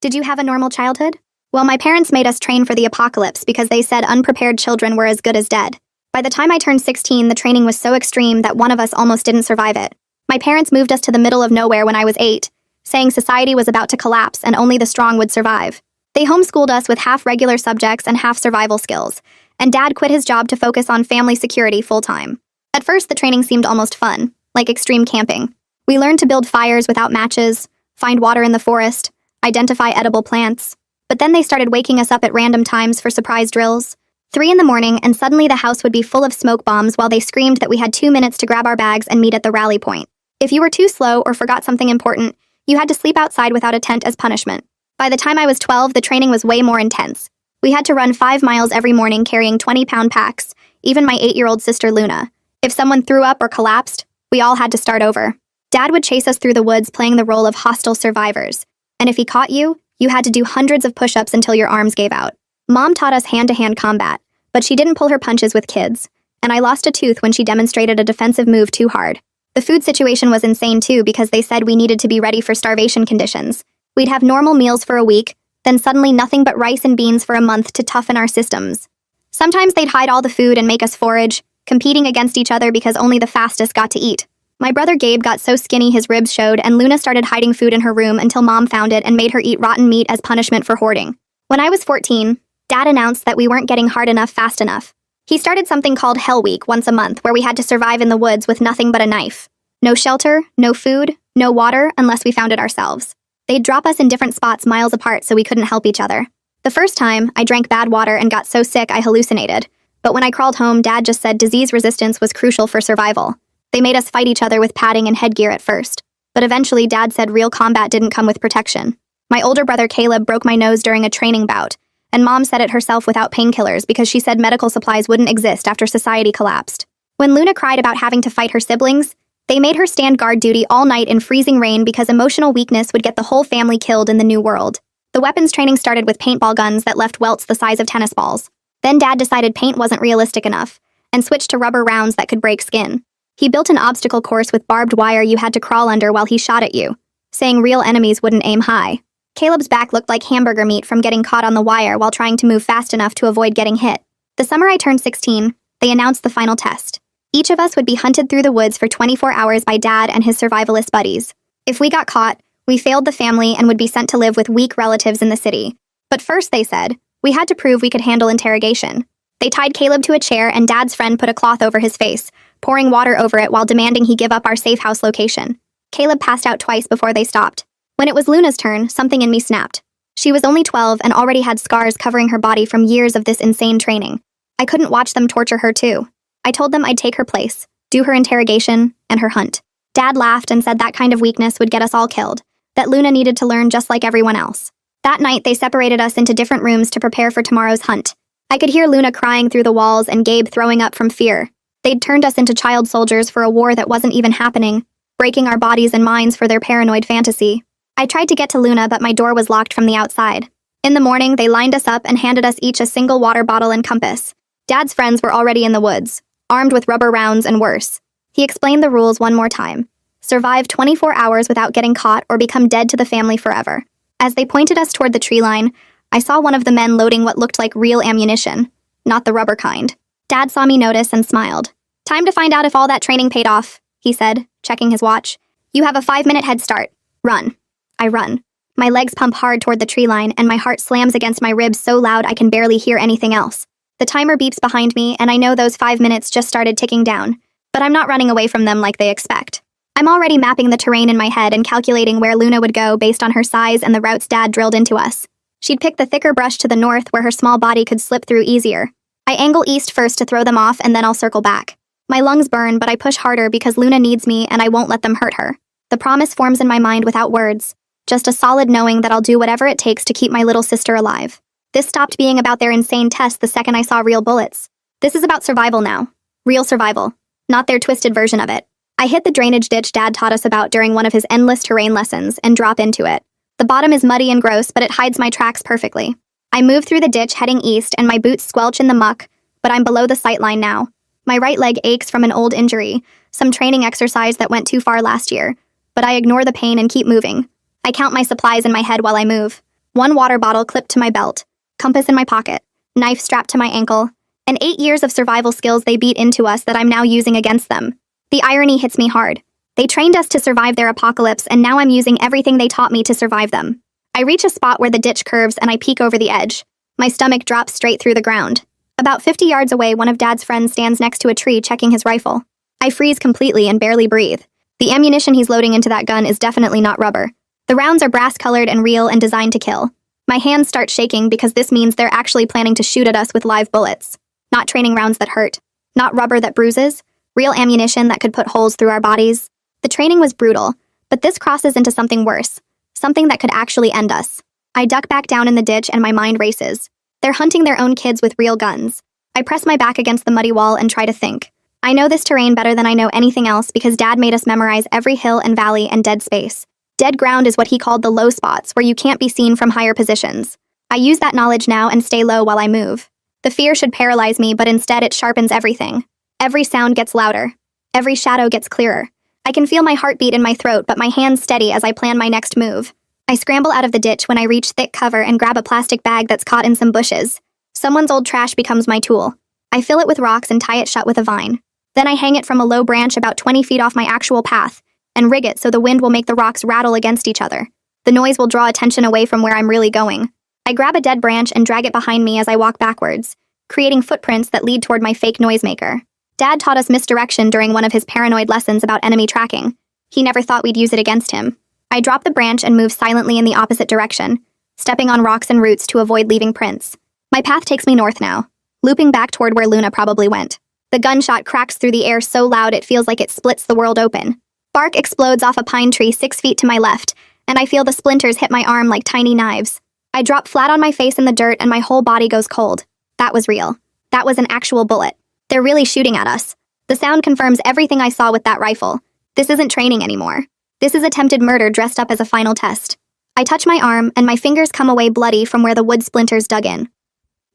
Did you have a normal childhood? Well, my parents made us train for the apocalypse because they said unprepared children were as good as dead. By the time I turned 16, the training was so extreme that one of us almost didn't survive it. My parents moved us to the middle of nowhere when I was 8, saying society was about to collapse and only the strong would survive. They homeschooled us with half regular subjects and half survival skills, and Dad quit his job to focus on family security full-time. At first, the training seemed almost fun, like extreme camping. We learned to build fires without matches, find water in the forest, identify edible plants. But then they started waking us up at random times for surprise drills. 3 in the morning, and suddenly the house would be full of smoke bombs while they screamed that we had 2 minutes to grab our bags and meet at the rally point. If you were too slow or forgot something important, you had to sleep outside without a tent as punishment. By the time I was 12, the training was way more intense. We had to run 5 miles every morning carrying 20-pound packs, even my 8-year-old sister Luna. If someone threw up or collapsed, we all had to start over. Dad would chase us through the woods playing the role of hostile survivors, and if he caught you, you had to do hundreds of push-ups until your arms gave out. Mom taught us hand-to-hand combat, but she didn't pull her punches with kids, and I lost a tooth when she demonstrated a defensive move too hard. The food situation was insane too because they said we needed to be ready for starvation conditions. We'd have normal meals for a week, then suddenly nothing but rice and beans for a month to toughen our systems. Sometimes they'd hide all the food and make us forage, competing against each other because only the fastest got to eat. My brother Gabe got so skinny his ribs showed, and Luna started hiding food in her room until Mom found it and made her eat rotten meat as punishment for hoarding. When I was 14, Dad announced that we weren't getting hard enough fast enough. He started something called Hell Week once a month where we had to survive in the woods with nothing but a knife. No shelter, no food, no water unless we found it ourselves. They'd drop us in different spots miles apart so we couldn't help each other. The first time, I drank bad water and got so sick I hallucinated. But when I crawled home, Dad just said disease resistance was crucial for survival. They made us fight each other with padding and headgear at first. But eventually, Dad said real combat didn't come with protection. My older brother Caleb broke my nose during a training bout, and Mom said it herself without painkillers because she said medical supplies wouldn't exist after society collapsed. When Luna cried about having to fight her siblings, they made her stand guard duty all night in freezing rain because emotional weakness would get the whole family killed in the new world. The weapons training started with paintball guns that left welts the size of tennis balls. Then Dad decided paint wasn't realistic enough, and switched to rubber rounds that could break skin. He built an obstacle course with barbed wire you had to crawl under while he shot at you, saying real enemies wouldn't aim high. Caleb's back looked like hamburger meat from getting caught on the wire while trying to move fast enough to avoid getting hit. The summer I turned 16, they announced the final test. Each of us would be hunted through the woods for 24 hours by Dad and his survivalist buddies. If we got caught, we failed the family and would be sent to live with weak relatives in the city. But first, they said, we had to prove we could handle interrogation. They tied Caleb to a chair and Dad's friend put a cloth over his face, pouring water over it while demanding he give up our safe house location. Caleb passed out twice before they stopped. When it was Luna's turn, something in me snapped. She was only 12 and already had scars covering her body from years of this insane training. I couldn't watch them torture her too. I told them I'd take her place, do her interrogation, and her hunt. Dad laughed and said that kind of weakness would get us all killed, that Luna needed to learn just like everyone else. That night, they separated us into different rooms to prepare for tomorrow's hunt. I could hear Luna crying through the walls and Gabe throwing up from fear. They'd turned us into child soldiers for a war that wasn't even happening, breaking our bodies and minds for their paranoid fantasy. I tried to get to Luna, but my door was locked from the outside. In the morning, they lined us up and handed us each a single water bottle and compass. Dad's friends were already in the woods, armed with rubber rounds and worse. He explained the rules one more time. Survive 24 hours without getting caught or become dead to the family forever. As they pointed us toward the tree line, I saw one of the men loading what looked like real ammunition, not the rubber kind. Dad saw me notice and smiled. Time to find out if all that training paid off, he said, checking his watch. You have a 5-minute head start. Run. I run. My legs pump hard toward the tree line and my heart slams against my ribs so loud I can barely hear anything else. The timer beeps behind me and I know those 5 minutes just started ticking down, but I'm not running away from them like they expect. I'm already mapping the terrain in my head and calculating where Luna would go based on her size and the routes Dad drilled into us. She'd pick the thicker brush to the north where her small body could slip through easier. I angle east first to throw them off and then I'll circle back. My lungs burn, but I push harder because Luna needs me and I won't let them hurt her. The promise forms in my mind without words, just a solid knowing that I'll do whatever it takes to keep my little sister alive. This stopped being about their insane tests the second I saw real bullets. This is about survival now. Real survival, not their twisted version of it. I hit the drainage ditch Dad taught us about during one of his endless terrain lessons and drop into it. The bottom is muddy and gross, but it hides my tracks perfectly. I move through the ditch heading east and my boots squelch in the muck, but I'm below the sight line now. My right leg aches from an old injury, some training exercise that went too far last year, but I ignore the pain and keep moving. I count my supplies in my head while I move. One water bottle clipped to my belt, compass in my pocket, knife strapped to my ankle, and 8 years of survival skills they beat into us that I'm now using against them. The irony hits me hard. They trained us to survive their apocalypse, and now I'm using everything they taught me to survive them. I reach a spot where the ditch curves and I peek over the edge. My stomach drops straight through the ground. About 50 yards away, one of Dad's friends stands next to a tree checking his rifle. I freeze completely and barely breathe. The ammunition he's loading into that gun is definitely not rubber. The rounds are brass-colored and real and designed to kill. My hands start shaking because this means they're actually planning to shoot at us with live bullets. Not training rounds that hurt. Not rubber that bruises. Real ammunition that could put holes through our bodies. The training was brutal, but this crosses into something worse. Something that could actually end us. I duck back down in the ditch and my mind races. They're hunting their own kids with real guns. I press my back against the muddy wall and try to think. I know this terrain better than I know anything else because Dad made us memorize every hill and valley and dead space. Dead ground is what he called the low spots, where you can't be seen from higher positions. I use that knowledge now and stay low while I move. The fear should paralyze me, but instead it sharpens everything. Every sound gets louder. Every shadow gets clearer. I can feel my heartbeat in my throat, but my hands steady as I plan my next move. I scramble out of the ditch when I reach thick cover and grab a plastic bag that's caught in some bushes. Someone's old trash becomes my tool. I fill it with rocks and tie it shut with a vine. Then I hang it from a low branch about 20 feet off my actual path and rig it so the wind will make the rocks rattle against each other. The noise will draw attention away from where I'm really going. I grab a dead branch and drag it behind me as I walk backwards, creating footprints that lead toward my fake noisemaker. Dad taught us misdirection during one of his paranoid lessons about enemy tracking. He never thought we'd use it against him. I drop the branch and move silently in the opposite direction, stepping on rocks and roots to avoid leaving prints. My path takes me north now, looping back toward where Luna probably went. The gunshot cracks through the air so loud it feels like it splits the world open. Bark explodes off a pine tree 6 feet to my left, and I feel the splinters hit my arm like tiny knives. I drop flat on my face in the dirt and my whole body goes cold. That was real. That was an actual bullet. They're really shooting at us. The sound confirms everything I saw with that rifle. This isn't training anymore. This is attempted murder dressed up as a final test. I touch my arm, and my fingers come away bloody from where the wood splinters dug in.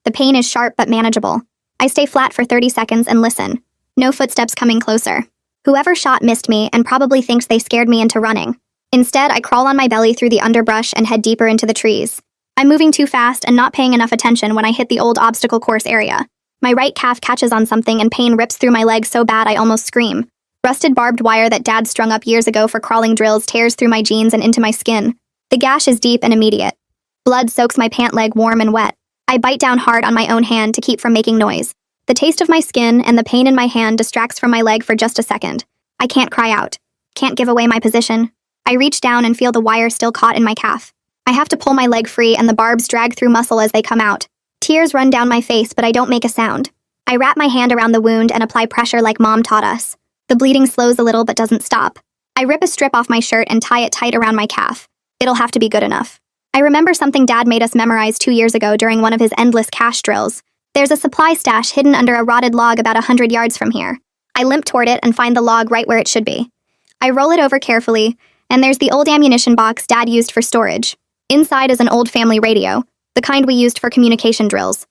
The pain is sharp but manageable. I stay flat for 30 seconds and listen. No footsteps coming closer. Whoever shot missed me and probably thinks they scared me into running. Instead, I crawl on my belly through the underbrush and head deeper into the trees. I'm moving too fast and not paying enough attention when I hit the old obstacle course area. My right calf catches on something and pain rips through my leg so bad I almost scream. Rusted barbed wire that Dad strung up years ago for crawling drills tears through my jeans and into my skin. The gash is deep and immediate. Blood soaks my pant leg warm and wet. I bite down hard on my own hand to keep from making noise. The taste of my skin and the pain in my hand distracts from my leg for just a second. I can't cry out. Can't give away my position. I reach down and feel the wire still caught in my calf. I have to pull my leg free and the barbs drag through muscle as they come out. Tears run down my face, but I don't make a sound. I wrap my hand around the wound and apply pressure like Mom taught us. The bleeding slows a little but doesn't stop. I rip a strip off my shirt and tie it tight around my calf. It'll have to be good enough. I remember something Dad made us memorize 2 years ago during one of his endless cash drills. There's a supply stash hidden under a rotted log about 100 yards from here. I limp toward it and find the log right where it should be. I roll it over carefully, and there's the old ammunition box Dad used for storage. Inside is an old family radio, the kind we used for communication drills.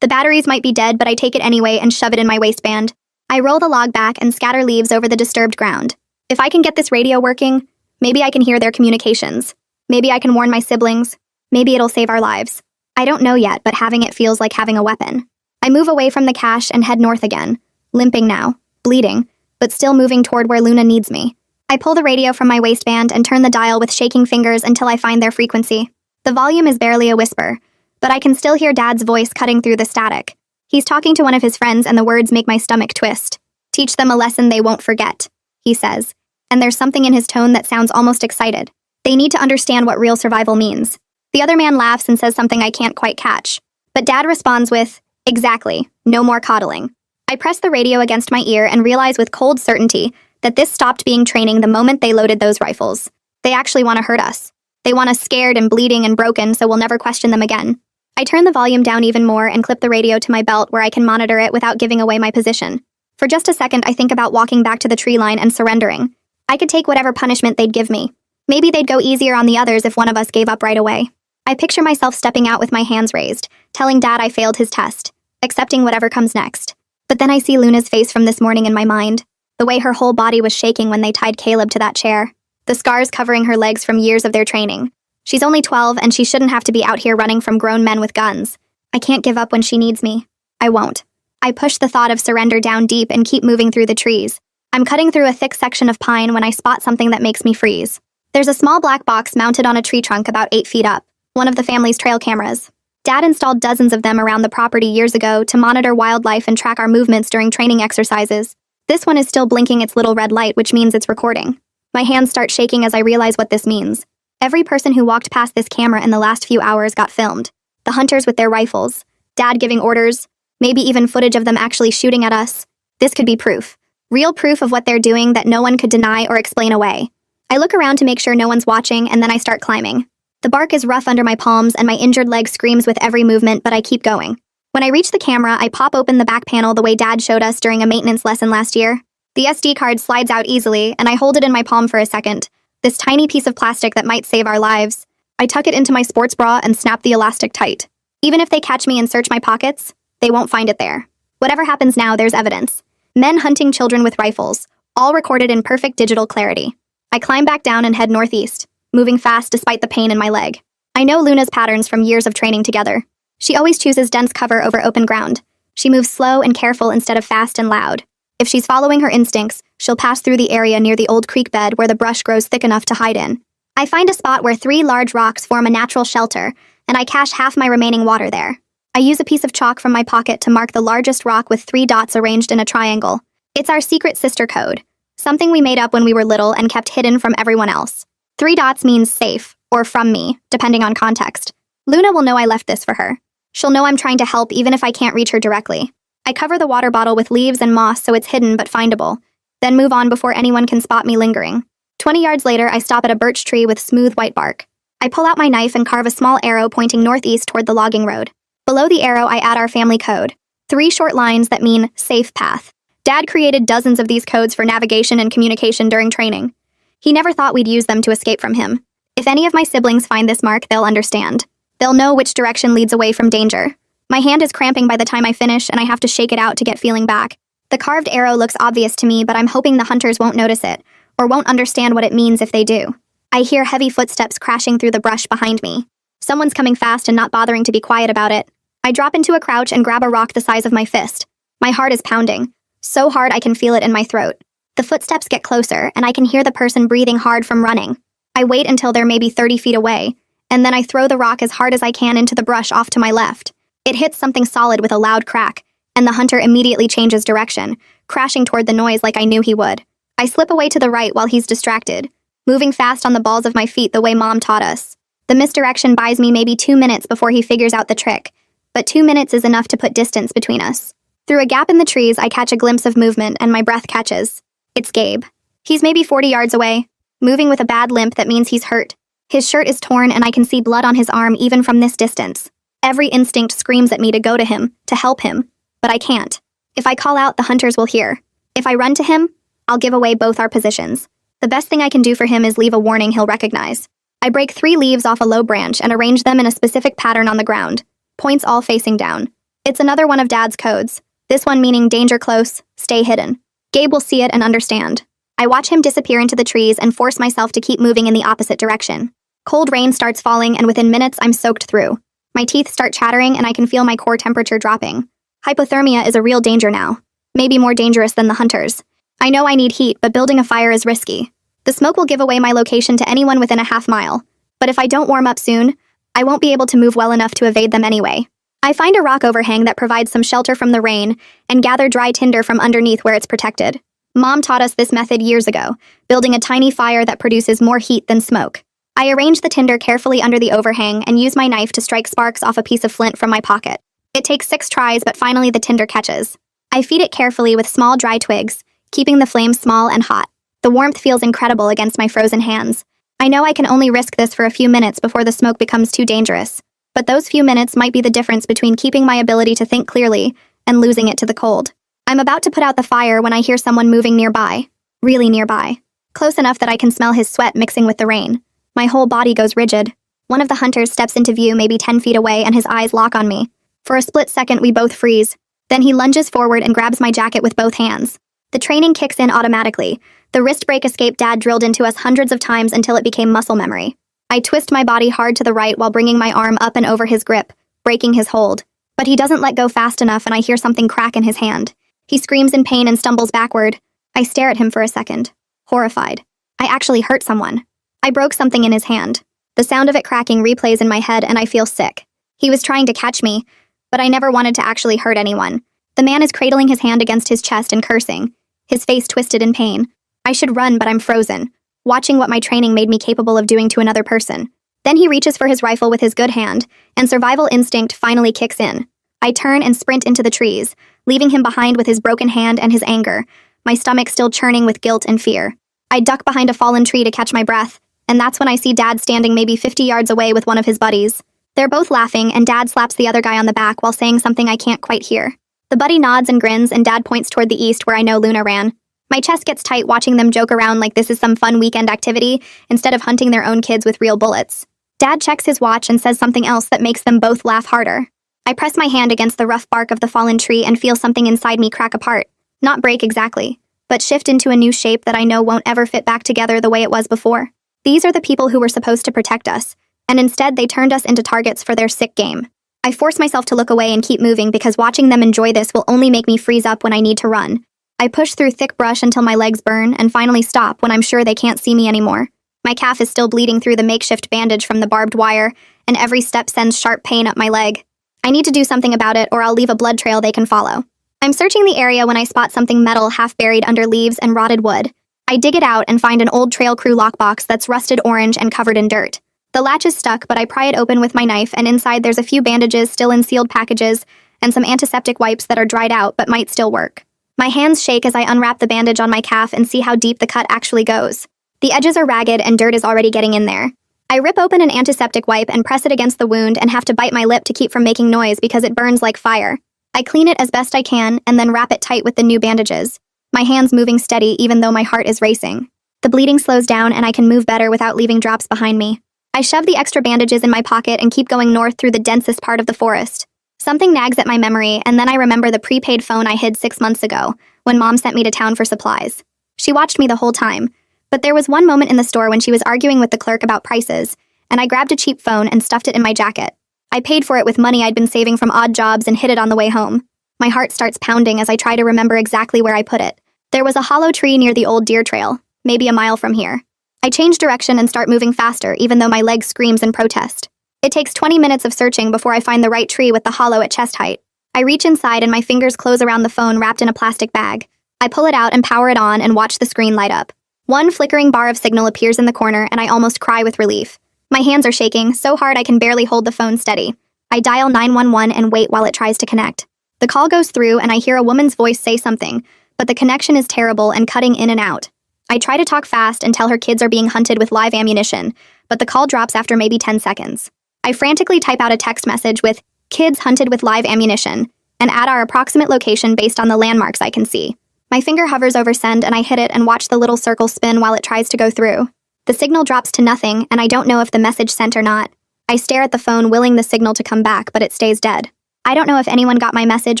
The batteries might be dead, but I take it anyway and shove it in my waistband. I roll the log back and scatter leaves over the disturbed ground. If I can get this radio working, maybe I can hear their communications. Maybe I can warn my siblings. Maybe it'll save our lives. I don't know yet, but having it feels like having a weapon. I move away from the cache and head north again, limping now, bleeding, but still moving toward where Luna needs me. I pull the radio from my waistband and turn the dial with shaking fingers until I find their frequency. The volume is barely a whisper, but I can still hear Dad's voice cutting through the static. He's talking to one of his friends and the words make my stomach twist. Teach them a lesson they won't forget, he says, and there's something in his tone that sounds almost excited. They need to understand what real survival means. The other man laughs and says something I can't quite catch, but Dad responds with, exactly, no more coddling. I press the radio against my ear and realize with cold certainty that this stopped being training the moment they loaded those rifles. They actually want to hurt us. They want us scared and bleeding and broken so we'll never question them again. I turn the volume down even more and clip the radio to my belt where I can monitor it without giving away my position. For just a second, I think about walking back to the tree line and surrendering. I could take whatever punishment they'd give me. Maybe they'd go easier on the others if one of us gave up right away. I picture myself stepping out with my hands raised, telling Dad I failed his test, accepting whatever comes next. But then I see Luna's face from this morning in my mind, the way her whole body was shaking when they tied Caleb to that chair, the scars covering her legs from years of their training, She's only 12 and she shouldn't have to be out here running from grown men with guns. I can't give up when she needs me. I won't. I push the thought of surrender down deep and keep moving through the trees. I'm cutting through a thick section of pine when I spot something that makes me freeze. There's a small black box mounted on a tree trunk about 8 feet up, one of the family's trail cameras. Dad installed dozens of them around the property years ago to monitor wildlife and track our movements during training exercises. This one is still blinking its little red light, which means it's recording. My hands start shaking as I realize what this means. Every person who walked past this camera in the last few hours got filmed. The hunters with their rifles, Dad giving orders, maybe even footage of them actually shooting at us. This could be proof. Real proof of what they're doing that no one could deny or explain away. I look around to make sure no one's watching, and then I start climbing. The bark is rough under my palms and my injured leg screams with every movement, but I keep going. When I reach the camera, I pop open the back panel the way Dad showed us during a maintenance lesson last year. The SD card slides out easily, and I hold it in my palm for a second. This tiny piece of plastic that might save our lives. I tuck it into my sports bra and snap the elastic tight. Even if they catch me and search my pockets, they won't find it there. Whatever happens now, there's evidence. Men hunting children with rifles, all recorded in perfect digital clarity. I climb back down and head northeast, moving fast despite the pain in my leg. I know Luna's patterns from years of training together. She always chooses dense cover over open ground. She moves slow and careful instead of fast and loud. If she's following her instincts, she'll pass through the area near the old creek bed where the brush grows thick enough to hide in. I find a spot where 3 large rocks form a natural shelter, and I cache half my remaining water there. I use a piece of chalk from my pocket to mark the largest rock with 3 dots arranged in a triangle. It's our secret sister code, something we made up when we were little and kept hidden from everyone else. 3 dots means safe, or from me, depending on context. Luna will know I left this for her. She'll know I'm trying to help even if I can't reach her directly. I cover the water bottle with leaves and moss so it's hidden but findable, then move on before anyone can spot me lingering. 20 yards later, I stop at a birch tree with smooth white bark. I pull out my knife and carve a small arrow pointing northeast toward the logging road. Below the arrow, I add our family code. 3 short lines that mean safe path. Dad created dozens of these codes for navigation and communication during training. He never thought we'd use them to escape from him. If any of my siblings find this mark, they'll understand. They'll know which direction leads away from danger. My hand is cramping by the time I finish, and I have to shake it out to get feeling back. The carved arrow looks obvious to me, but I'm hoping the hunters won't notice it, or won't understand what it means if they do. I hear heavy footsteps crashing through the brush behind me. Someone's coming fast and not bothering to be quiet about it. I drop into a crouch and grab a rock the size of my fist. My heart is pounding, so hard I can feel it in my throat. The footsteps get closer, and I can hear the person breathing hard from running. I wait until they're maybe 30 feet away, and then I throw the rock as hard as I can into the brush off to my left. It hits something solid with a loud crack, and the hunter immediately changes direction, crashing toward the noise like I knew he would. I slip away to the right while he's distracted, moving fast on the balls of my feet the way Mom taught us. The misdirection buys me maybe 2 minutes before he figures out the trick, but 2 minutes is enough to put distance between us. Through a gap in the trees, I catch a glimpse of movement and my breath catches. It's Gabe. He's maybe 40 yards away, moving with a bad limp that means he's hurt. His shirt is torn and I can see blood on his arm even from this distance. Every instinct screams at me to go to him, to help him, but I can't. If I call out, the hunters will hear. If I run to him, I'll give away both our positions. The best thing I can do for him is leave a warning he'll recognize. I break 3 leaves off a low branch and arrange them in a specific pattern on the ground, points all facing down. It's another one of Dad's codes, this one meaning danger close, stay hidden. Gabe will see it and understand. I watch him disappear into the trees and force myself to keep moving in the opposite direction. Cold rain starts falling and within minutes I'm soaked through. My teeth start chattering and I can feel my core temperature dropping. Hypothermia is a real danger now. Maybe more dangerous than the hunters. I know I need heat, but building a fire is risky. The smoke will give away my location to anyone within a half mile. But if I don't warm up soon, I won't be able to move well enough to evade them anyway. I find a rock overhang that provides some shelter from the rain and gather dry tinder from underneath where it's protected. Mom taught us this method years ago, building a tiny fire that produces more heat than smoke. I arrange the tinder carefully under the overhang and use my knife to strike sparks off a piece of flint from my pocket. It takes 6 tries, but finally the tinder catches. I feed it carefully with small dry twigs, keeping the flame small and hot. The warmth feels incredible against my frozen hands. I know I can only risk this for a few minutes before the smoke becomes too dangerous, but those few minutes might be the difference between keeping my ability to think clearly and losing it to the cold. I'm about to put out the fire when I hear someone moving nearby. Really nearby. Close enough that I can smell his sweat mixing with the rain. My whole body goes rigid. One of the hunters steps into view maybe 10 feet away and his eyes lock on me. For a split second, we both freeze. Then he lunges forward and grabs my jacket with both hands. The training kicks in automatically. The wrist break escape Dad drilled into us hundreds of times until it became muscle memory. I twist my body hard to the right while bringing my arm up and over his grip, breaking his hold. But he doesn't let go fast enough and I hear something crack in his hand. He screams in pain and stumbles backward. I stare at him for a second, horrified. I actually hurt someone. I broke something in his hand. The sound of it cracking replays in my head and I feel sick. He was trying to catch me, but I never wanted to actually hurt anyone. The man is cradling his hand against his chest and cursing, his face twisted in pain. I should run, but I'm frozen, watching what my training made me capable of doing to another person. Then he reaches for his rifle with his good hand, and survival instinct finally kicks in. I turn and sprint into the trees, leaving him behind with his broken hand and his anger, my stomach still churning with guilt and fear. I duck behind a fallen tree to catch my breath, and that's when I see Dad standing maybe 50 yards away with one of his buddies. They're both laughing, and Dad slaps the other guy on the back while saying something I can't quite hear. The buddy nods and grins, and Dad points toward the east where I know Luna ran. My chest gets tight watching them joke around like this is some fun weekend activity instead of hunting their own kids with real bullets. Dad checks his watch and says something else that makes them both laugh harder. I press my hand against the rough bark of the fallen tree and feel something inside me crack apart. Not break exactly, but shift into a new shape that I know won't ever fit back together the way it was before. These are the people who were supposed to protect us, and instead they turned us into targets for their sick game. I force myself to look away and keep moving because watching them enjoy this will only make me freeze up when I need to run. I push through thick brush until my legs burn and finally stop when I'm sure they can't see me anymore. My calf is still bleeding through the makeshift bandage from the barbed wire, and every step sends sharp pain up my leg. I need to do something about it or I'll leave a blood trail they can follow. I'm searching the area when I spot something metal half buried under leaves and rotted wood. I dig it out and find an old trail crew lockbox that's rusted orange and covered in dirt. The latch is stuck, but I pry it open with my knife, and inside there's a few bandages still in sealed packages and some antiseptic wipes that are dried out but might still work. My hands shake as I unwrap the bandage on my calf and see how deep the cut actually goes. The edges are ragged and dirt is already getting in there. I rip open an antiseptic wipe and press it against the wound and have to bite my lip to keep from making noise because it burns like fire. I clean it as best I can and then wrap it tight with the new bandages, my hands moving steady even though my heart is racing. The bleeding slows down and I can move better without leaving drops behind me. I shove the extra bandages in my pocket and keep going north through the densest part of the forest. Something nags at my memory, and then I remember the prepaid phone I hid 6 months ago, when Mom sent me to town for supplies. She watched me the whole time, but there was one moment in the store when she was arguing with the clerk about prices, and I grabbed a cheap phone and stuffed it in my jacket. I paid for it with money I'd been saving from odd jobs and hid it on the way home. My heart starts pounding as I try to remember exactly where I put it. There was a hollow tree near the old deer trail, maybe a mile from here. I change direction and start moving faster, even though my leg screams in protest. It takes 20 minutes of searching before I find the right tree with the hollow at chest height. I reach inside and my fingers close around the phone wrapped in a plastic bag. I pull it out and power it on and watch the screen light up. One flickering bar of signal appears in the corner and I almost cry with relief. My hands are shaking, so hard I can barely hold the phone steady. I dial 911 and wait while it tries to connect. The call goes through and I hear a woman's voice say something, but the connection is terrible and cutting in and out. I try to talk fast and tell her kids are being hunted with live ammunition, but the call drops after maybe 10 seconds. I frantically type out a text message with "kids hunted with live ammunition" and add our approximate location based on the landmarks I can see. My finger hovers over send and I hit it and watch the little circle spin while it tries to go through. The signal drops to nothing and I don't know if the message sent or not. I stare at the phone willing the signal to come back, but it stays dead. I don't know if anyone got my message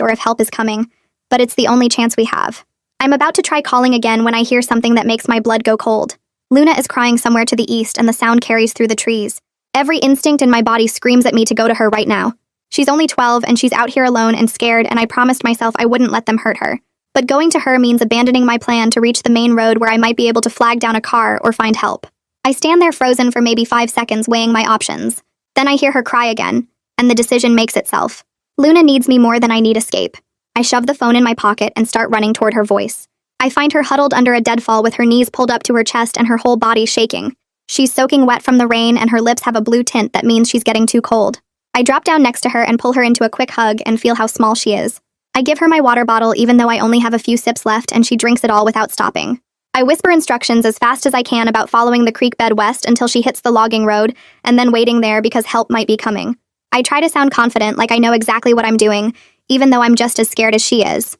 or if help is coming, but it's the only chance we have. I'm about to try calling again when I hear something that makes my blood go cold. Luna is crying somewhere to the east and the sound carries through the trees. Every instinct in my body screams at me to go to her right now. She's only 12 and she's out here alone and scared, and I promised myself I wouldn't let them hurt her. But going to her means abandoning my plan to reach the main road where I might be able to flag down a car or find help. I stand there frozen for maybe 5 seconds weighing my options. Then I hear her cry again, and the decision makes itself. Luna needs me more than I need escape. I shove the phone in my pocket and start running toward her voice. I find her huddled under a deadfall with her knees pulled up to her chest and her whole body shaking. She's soaking wet from the rain and her lips have a blue tint that means she's getting too cold. I drop down next to her and pull her into a quick hug and feel how small she is. I give her my water bottle even though I only have a few sips left and she drinks it all without stopping. I whisper instructions as fast as I can about following the creek bed west until she hits the logging road and then waiting there because help might be coming. I try to sound confident like I know exactly what I'm doing, even though I'm just as scared as she is.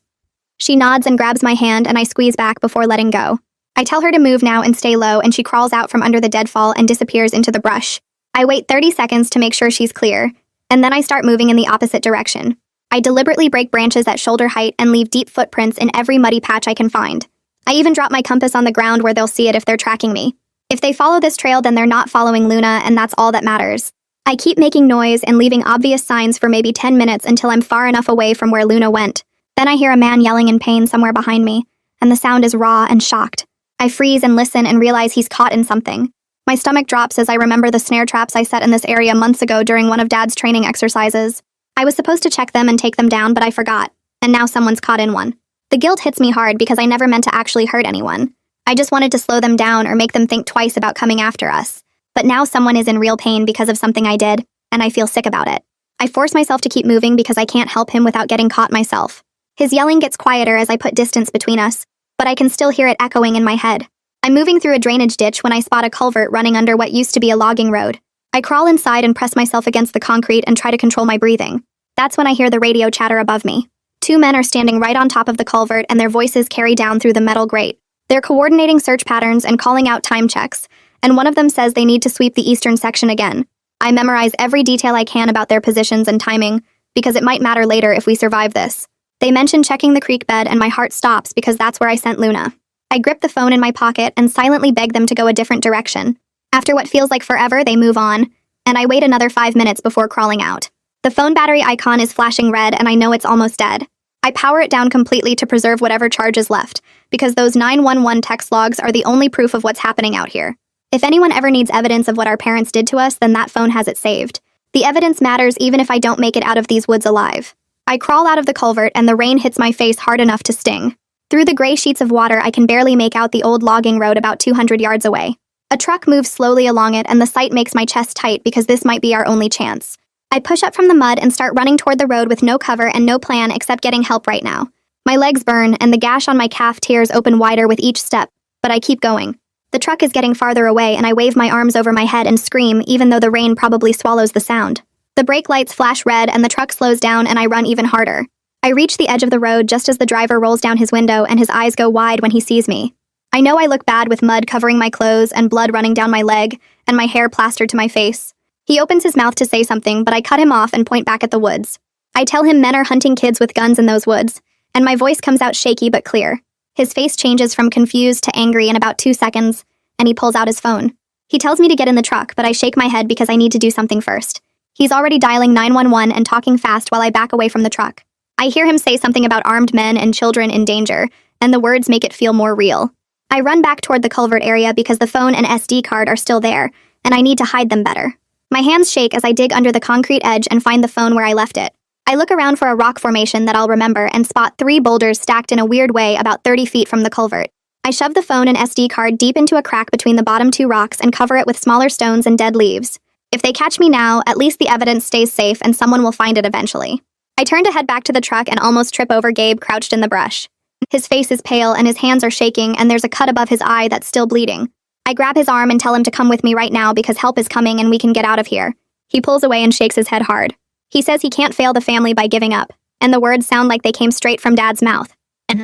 She nods and grabs my hand and I squeeze back before letting go. I tell her to move now and stay low and she crawls out from under the deadfall and disappears into the brush. I wait 30 seconds to make sure she's clear, and then I start moving in the opposite direction. I deliberately break branches at shoulder height and leave deep footprints in every muddy patch I can find. I even drop my compass on the ground where they'll see it if they're tracking me. If they follow this trail, then they're not following Luna, and that's all that matters. I keep making noise and leaving obvious signs for maybe 10 minutes until I'm far enough away from where Luna went. Then I hear a man yelling in pain somewhere behind me, and the sound is raw and shocked. I freeze and listen and realize he's caught in something. My stomach drops as I remember the snare traps I set in this area months ago during one of Dad's training exercises. I was supposed to check them and take them down, but I forgot, and now someone's caught in one. The guilt hits me hard because I never meant to actually hurt anyone. I just wanted to slow them down or make them think twice about coming after us. But now someone is in real pain because of something I did, and I feel sick about it. I force myself to keep moving because I can't help him without getting caught myself. His yelling gets quieter as I put distance between us, but I can still hear it echoing in my head. I'm moving through a drainage ditch when I spot a culvert running under what used to be a logging road. I crawl inside and press myself against the concrete and try to control my breathing. That's when I hear the radio chatter above me. Two men are standing right on top of the culvert and their voices carry down through the metal grate. They're coordinating search patterns and calling out time checks, and one of them says they need to sweep the eastern section again. I memorize every detail I can about their positions and timing, because it might matter later if we survive this. They mention checking the creek bed and my heart stops because that's where I sent Luna. I grip the phone in my pocket and silently beg them to go a different direction. After what feels like forever, they move on, and I wait another 5 minutes before crawling out. The phone battery icon is flashing red and I know it's almost dead. I power it down completely to preserve whatever charge is left, because those 911 text logs are the only proof of what's happening out here. If anyone ever needs evidence of what our parents did to us, then that phone has it saved. The evidence matters even if I don't make it out of these woods alive. I crawl out of the culvert and the rain hits my face hard enough to sting. Through the gray sheets of water, I can barely make out the old logging road about 200 yards away. A truck moves slowly along it and the sight makes my chest tight because this might be our only chance. I push up from the mud and start running toward the road with no cover and no plan except getting help right now. My legs burn and the gash on my calf tears open wider with each step, but I keep going. The truck is getting farther away and I wave my arms over my head and scream even though the rain probably swallows the sound. The brake lights flash red and the truck slows down and I run even harder. I reach the edge of the road just as the driver rolls down his window and his eyes go wide when he sees me. I know I look bad with mud covering my clothes and blood running down my leg and my hair plastered to my face. He opens his mouth to say something, but I cut him off and point back at the woods. I tell him men are hunting kids with guns in those woods, and my voice comes out shaky but clear. His face changes from confused to angry in about 2 seconds, and he pulls out his phone. He tells me to get in the truck, but I shake my head because I need to do something first. He's already dialing 911 and talking fast while I back away from the truck. I hear him say something about armed men and children in danger, and the words make it feel more real. I run back toward the culvert area because the phone and SD card are still there, and I need to hide them better. My hands shake as I dig under the concrete edge and find the phone where I left it. I look around for a rock formation that I'll remember and spot 3 boulders stacked in a weird way about 30 feet from the culvert. I shove the phone and SD card deep into a crack between the bottom 2 rocks and cover it with smaller stones and dead leaves. If they catch me now, at least the evidence stays safe and someone will find it eventually. I turn to head back to the truck and almost trip over Gabe crouched in the brush. His face is pale and his hands are shaking and there's a cut above his eye that's still bleeding. I grab his arm and tell him to come with me right now because help is coming and we can get out of here. He pulls away and shakes his head hard. He says he can't fail the family by giving up, and the words sound like they came straight from Dad's mouth.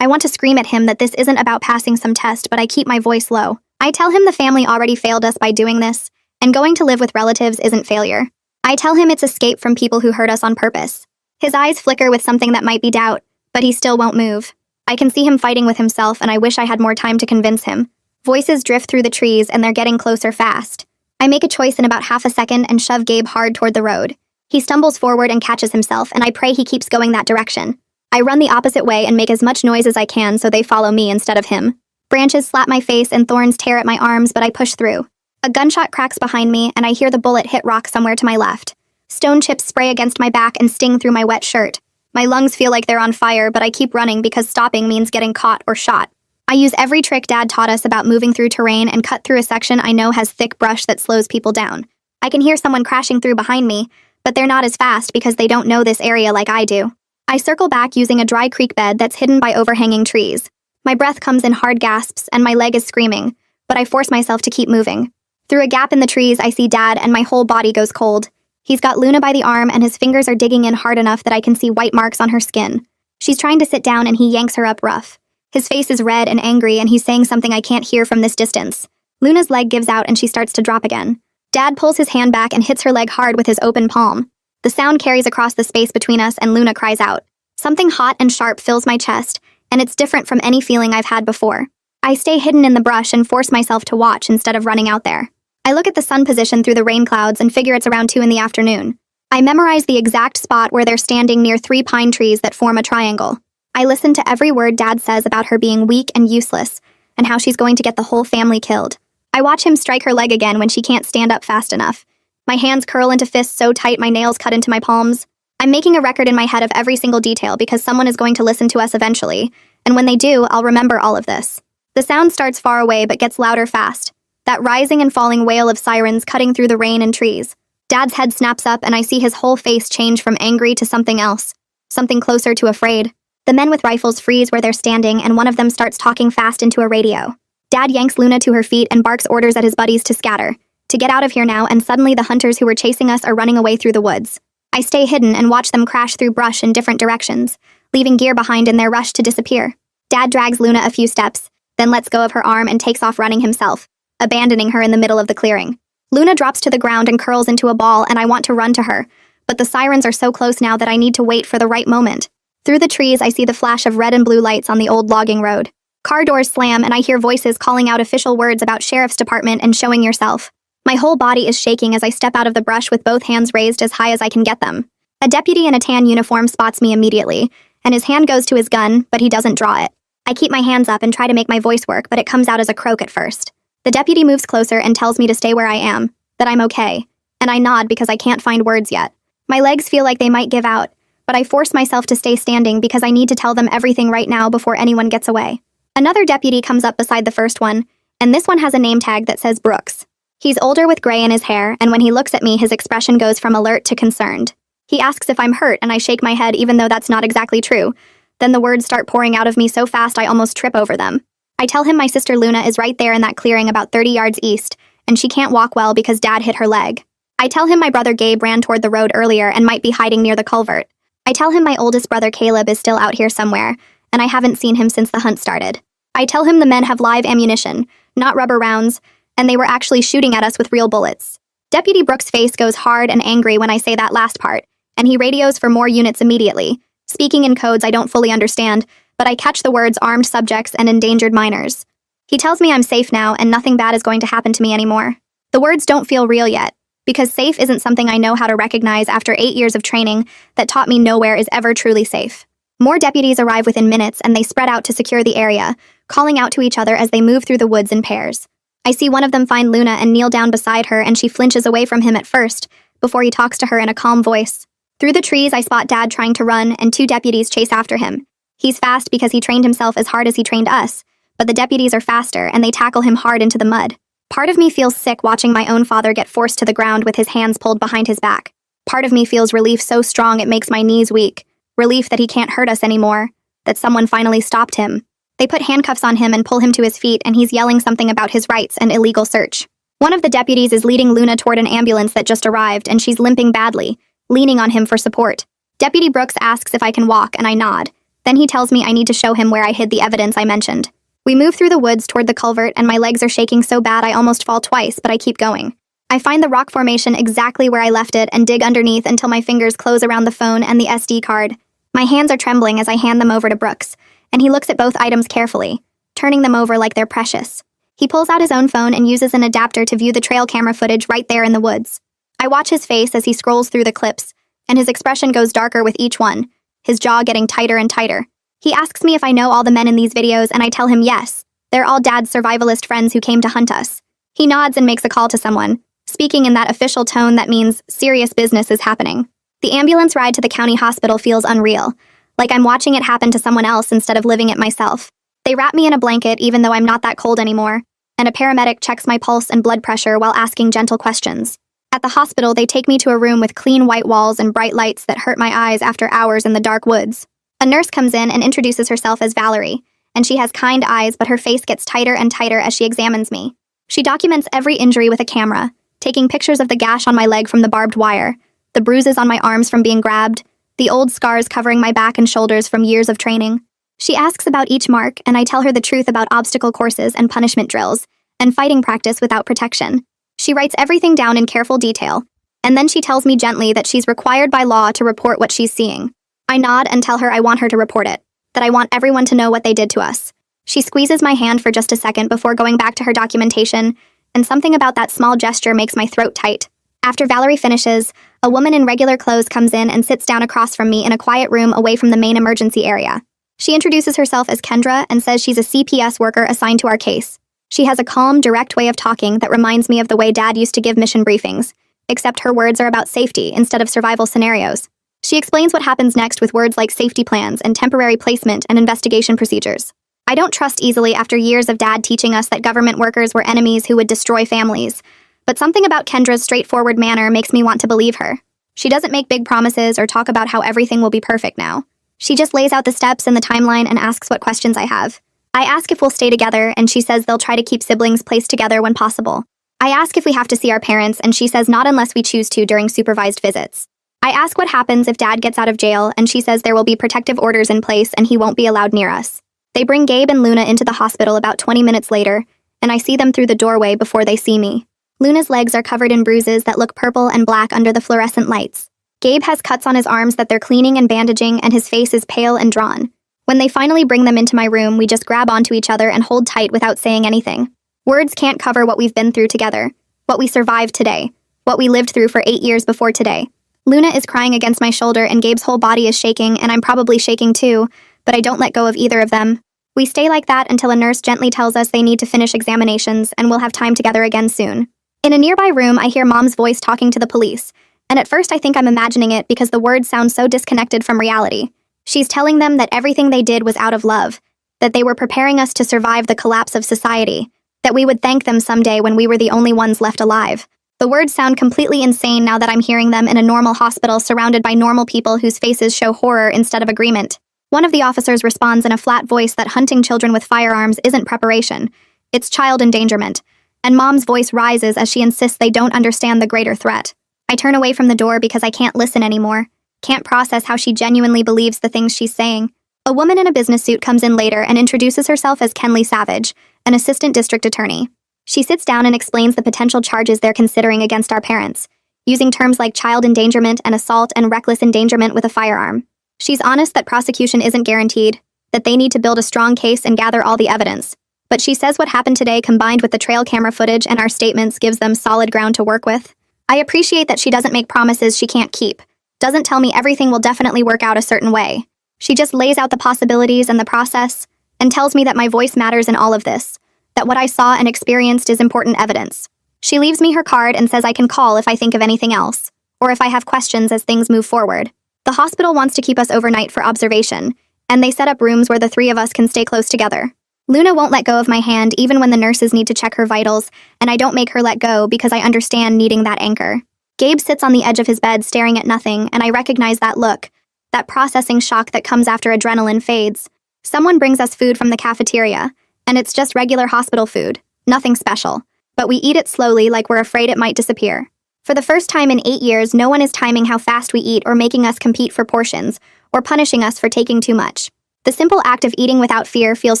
I want to scream at him that this isn't about passing some test, but I keep my voice low. I tell him the family already failed us by doing this, and going to live with relatives isn't failure. I tell him it's escape from people who hurt us on purpose. His eyes flicker with something that might be doubt, but he still won't move. I can see him fighting with himself, and I wish I had more time to convince him. Voices drift through the trees, and they're getting closer fast. I make a choice in about half a second and shove Gabe hard toward the road. He stumbles forward and catches himself, and I pray he keeps going that direction. I run the opposite way and make as much noise as I can so they follow me instead of him. Branches slap my face and thorns tear at my arms, but I push through. A gunshot cracks behind me, and I hear the bullet hit rock somewhere to my left. Stone chips spray against my back and sting through my wet shirt. My lungs feel like they're on fire, but I keep running because stopping means getting caught or shot. I use every trick Dad taught us about moving through terrain and cut through a section I know has thick brush that slows people down. I can hear someone crashing through behind me, but they're not as fast because they don't know this area like I do. I circle back using a dry creek bed that's hidden by overhanging trees. My breath comes in hard gasps and my leg is screaming, but I force myself to keep moving. Through a gap in the trees, I see Dad and my whole body goes cold. He's got Luna by the arm and his fingers are digging in hard enough that I can see white marks on her skin. She's trying to sit down and he yanks her up rough. His face is red and angry and he's saying something I can't hear from this distance. Luna's leg gives out and she starts to drop again. Dad pulls his hand back and hits her leg hard with his open palm. The sound carries across the space between us and Luna cries out. Something hot and sharp fills my chest, and it's different from any feeling I've had before. I stay hidden in the brush and force myself to watch instead of running out there. I look at the sun position through the rain clouds and figure it's around 2 in the afternoon. I memorize the exact spot where they're standing near 3 pine trees that form a triangle. I listen to every word Dad says about her being weak and useless, and how she's going to get the whole family killed. I watch him strike her leg again when she can't stand up fast enough. My hands curl into fists so tight my nails cut into my palms. I'm making a record in my head of every single detail because someone is going to listen to us eventually, and when they do, I'll remember all of this. The sound starts far away but gets louder fast. That rising and falling wail of sirens cutting through the rain and trees. Dad's head snaps up and I see his whole face change from angry to something else. Something closer to afraid. The men with rifles freeze where they're standing and one of them starts talking fast into a radio. Dad yanks Luna to her feet and barks orders at his buddies to scatter. To get out of here now, and suddenly the hunters who were chasing us are running away through the woods. I stay hidden and watch them crash through brush in different directions, leaving gear behind in their rush to disappear. Dad drags Luna a few steps, then lets go of her arm and takes off running himself, abandoning her in the middle of the clearing. Luna drops to the ground and curls into a ball and I want to run to her, but the sirens are so close now that I need to wait for the right moment. Through the trees, I see the flash of red and blue lights on the old logging road. Car doors slam and I hear voices calling out official words about sheriff's department and showing yourself. My whole body is shaking as I step out of the brush with both hands raised as high as I can get them. A deputy in a tan uniform spots me immediately, and his hand goes to his gun, but he doesn't draw it. I keep my hands up and try to make my voice work, but it comes out as a croak at first. The deputy moves closer and tells me to stay where I am, that I'm okay, and I nod because I can't find words yet. My legs feel like they might give out, but I force myself to stay standing because I need to tell them everything right now before anyone gets away. Another deputy comes up beside the first one, and this one has a name tag that says Brooks. He's older with gray in his hair, and when he looks at me, his expression goes from alert to concerned. He asks if I'm hurt, and I shake my head even though that's not exactly true. Then the words start pouring out of me so fast I almost trip over them. I tell him my sister Luna is right there in that clearing about 30 yards east, and she can't walk well because Dad hit her leg. I tell him my brother Gabe ran toward the road earlier and might be hiding near the culvert. I tell him my oldest brother Caleb is still out here somewhere, and I haven't seen him since the hunt started. I tell him the men have live ammunition, not rubber rounds, and they were actually shooting at us with real bullets. Deputy Brooks' face goes hard and angry when I say that last part, and he radios for more units immediately, speaking in codes I don't fully understand, but I catch the words armed subjects and endangered minors. He tells me I'm safe now and nothing bad is going to happen to me anymore. The words don't feel real yet, because safe isn't something I know how to recognize after 8 years of training that taught me nowhere is ever truly safe. More deputies arrive within minutes and they spread out to secure the area, calling out to each other as they move through the woods in pairs. I see one of them find Luna and kneel down beside her and she flinches away from him at first, before he talks to her in a calm voice. Through the trees, I spot Dad trying to run and 2 deputies chase after him. He's fast because he trained himself as hard as he trained us, but the deputies are faster and they tackle him hard into the mud. Part of me feels sick watching my own father get forced to the ground with his hands pulled behind his back. Part of me feels relief so strong it makes my knees weak. Relief that he can't hurt us anymore, that someone finally stopped him. They put handcuffs on him and pull him to his feet and he's yelling something about his rights and illegal search. One of the deputies is leading Luna toward an ambulance that just arrived and she's limping badly, leaning on him for support. Deputy Brooks asks if I can walk and I nod. Then he tells me I need to show him where I hid the evidence I mentioned. We move through the woods toward the culvert and my legs are shaking so bad I almost fall twice, but I keep going. I find the rock formation exactly where I left it and dig underneath until my fingers close around the phone and the SD card. My hands are trembling as I hand them over to Brooks, and he looks at both items carefully, turning them over like they're precious. He pulls out his own phone and uses an adapter to view the trail camera footage right there in the woods. I watch his face as he scrolls through the clips, and his expression goes darker with each one, his jaw getting tighter and tighter. He asks me if I know all the men in these videos, and I tell him yes. They're all Dad's survivalist friends who came to hunt us. He nods and makes a call to someone, speaking in that official tone that means serious business is happening. The ambulance ride to the county hospital feels unreal, like I'm watching it happen to someone else instead of living it myself. They wrap me in a blanket even though I'm not that cold anymore, and a paramedic checks my pulse and blood pressure while asking gentle questions. At the hospital, they take me to a room with clean white walls and bright lights that hurt my eyes after hours in the dark woods. A nurse comes in and introduces herself as Valerie, and she has kind eyes, but her face gets tighter and tighter as she examines me. She documents every injury with a camera, taking pictures of the gash on my leg from the barbed wire, the bruises on my arms from being grabbed, the old scars covering my back and shoulders from years of training. She asks about each mark, and I tell her the truth about obstacle courses and punishment drills, and fighting practice without protection. She writes everything down in careful detail, and then she tells me gently that she's required by law to report what she's seeing. I nod and tell her I want her to report it, that I want everyone to know what they did to us. She squeezes my hand for just a second before going back to her documentation, and something about that small gesture makes my throat tight. After Valerie finishes, a woman in regular clothes comes in and sits down across from me in a quiet room away from the main emergency area. She introduces herself as Kendra and says she's a CPS worker assigned to our case. She has a calm, direct way of talking that reminds me of the way Dad used to give mission briefings, except her words are about safety instead of survival scenarios. She explains what happens next with words like safety plans and temporary placement and investigation procedures. I don't trust easily after years of Dad teaching us that government workers were enemies who would destroy families, but something about Kendra's straightforward manner makes me want to believe her. She doesn't make big promises or talk about how everything will be perfect now. She just lays out the steps and the timeline and asks what questions I have. I ask if we'll stay together, and she says they'll try to keep siblings placed together when possible. I ask if we have to see our parents, and she says not unless we choose to during supervised visits. I ask what happens if Dad gets out of jail, and she says there will be protective orders in place and he won't be allowed near us. They bring Gabe and Luna into the hospital about 20 minutes later, and I see them through the doorway before they see me. Luna's legs are covered in bruises that look purple and black under the fluorescent lights. Gabe has cuts on his arms that they're cleaning and bandaging, and his face is pale and drawn. When they finally bring them into my room, we just grab onto each other and hold tight without saying anything. Words can't cover what we've been through together, what we survived today, what we lived through for 8 years before today. Luna is crying against my shoulder and Gabe's whole body is shaking, and I'm probably shaking too, but I don't let go of either of them. We stay like that until a nurse gently tells us they need to finish examinations and we'll have time together again soon. In a nearby room, I hear Mom's voice talking to the police, and at first I think I'm imagining it because the words sound so disconnected from reality. She's telling them that everything they did was out of love, that they were preparing us to survive the collapse of society, that we would thank them someday when we were the only ones left alive. The words sound completely insane now that I'm hearing them in a normal hospital surrounded by normal people whose faces show horror instead of agreement. One of the officers responds in a flat voice that hunting children with firearms isn't preparation, it's child endangerment, and Mom's voice rises as she insists they don't understand the greater threat. I turn away from the door because I can't listen anymore. Can't process how she genuinely believes the things she's saying. A woman in a business suit comes in later and introduces herself as Kenley Savage, an assistant district attorney. She sits down and explains the potential charges they're considering against our parents, using terms like child endangerment and assault and reckless endangerment with a firearm. She's honest that prosecution isn't guaranteed, that they need to build a strong case and gather all the evidence. But she says what happened today combined with the trail camera footage and our statements gives them solid ground to work with. I appreciate that she doesn't make promises she can't keep, doesn't tell me everything will definitely work out a certain way. She just lays out the possibilities and the process, and tells me that my voice matters in all of this, that what I saw and experienced is important evidence. She leaves me her card and says I can call if I think of anything else, or if I have questions as things move forward. The hospital wants to keep us overnight for observation, and they set up rooms where the three of us can stay close together. Luna won't let go of my hand even when the nurses need to check her vitals, and I don't make her let go because I understand needing that anchor. Gabe sits on the edge of his bed staring at nothing, and I recognize that look, that processing shock that comes after adrenaline fades. Someone brings us food from the cafeteria, and it's just regular hospital food, nothing special, but we eat it slowly like we're afraid it might disappear. For the first time in 8 years, no one is timing how fast we eat or making us compete for portions, or punishing us for taking too much. The simple act of eating without fear feels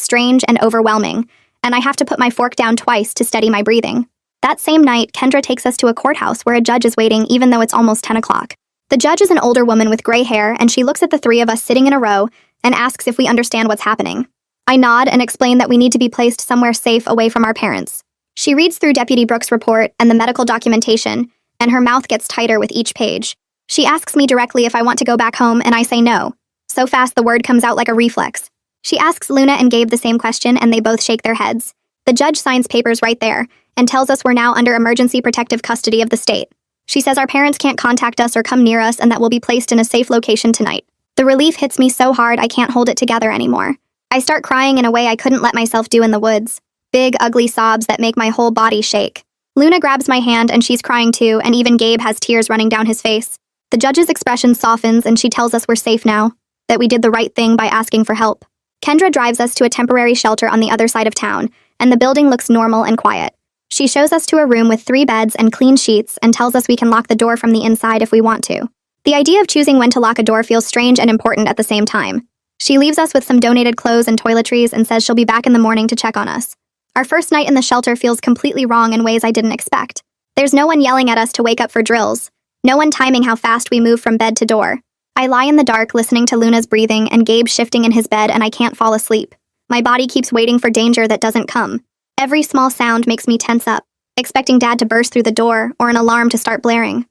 strange and overwhelming, and I have to put my fork down twice to steady my breathing. That same night, Kendra takes us to a courthouse where a judge is waiting even though it's almost 10 o'clock. The judge is an older woman with gray hair, and she looks at the three of us sitting in a row and asks if we understand what's happening. I nod and explain that we need to be placed somewhere safe away from our parents. She reads through Deputy Brooks' report and the medical documentation, and her mouth gets tighter with each page. She asks me directly if I want to go back home, and I say no. So fast the word comes out like a reflex. She asks Luna and Gabe the same question, and they both shake their heads. The judge signs papers right there, and tells us we're now under emergency protective custody of the state. She says our parents can't contact us or come near us and that we'll be placed in a safe location tonight. The relief hits me so hard I can't hold it together anymore. I start crying in a way I couldn't let myself do in the woods. Big, ugly sobs that make my whole body shake. Luna grabs my hand and she's crying too, and even Gabe has tears running down his face. The judge's expression softens and she tells us we're safe now, that we did the right thing by asking for help. Kendra drives us to a temporary shelter on the other side of town, and the building looks normal and quiet. She shows us to a room with 3 beds and clean sheets and tells us we can lock the door from the inside if we want to. The idea of choosing when to lock a door feels strange and important at the same time. She leaves us with some donated clothes and toiletries and says she'll be back in the morning to check on us. Our first night in the shelter feels completely wrong in ways I didn't expect. There's no one yelling at us to wake up for drills. No one timing how fast we move from bed to door. I lie in the dark listening to Luna's breathing and Gabe shifting in his bed, and I can't fall asleep. My body keeps waiting for danger that doesn't come. Every small sound makes me tense up, expecting Dad to burst through the door or an alarm to start blaring.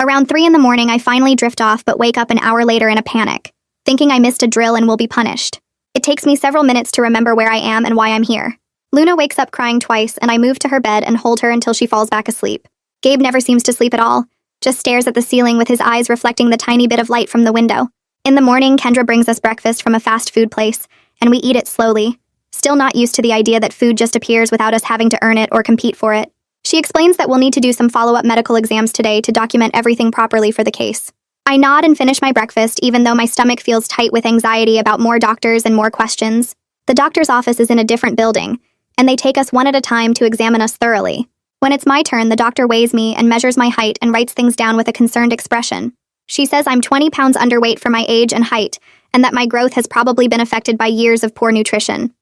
Around 3 in the morning, I finally drift off but wake up an hour later in a panic, thinking I missed a drill and will be punished. It takes me several minutes to remember where I am and why I'm here. Luna wakes up crying twice, and I move to her bed and hold her until she falls back asleep. Gabe never seems to sleep at all, just stares at the ceiling with his eyes reflecting the tiny bit of light from the window. In the morning, Kendra brings us breakfast from a fast food place, and we eat it slowly, still not used to the idea that food just appears without us having to earn it or compete for it. She explains that we'll need to do some follow-up medical exams today to document everything properly for the case. I nod and finish my breakfast, even though my stomach feels tight with anxiety about more doctors and more questions. The doctor's office is in a different building, and they take us one at a time to examine us thoroughly. When it's my turn, the doctor weighs me and measures my height and writes things down with a concerned expression. She says I'm 20 pounds underweight for my age and height, and that my growth has probably been affected by years of poor nutrition.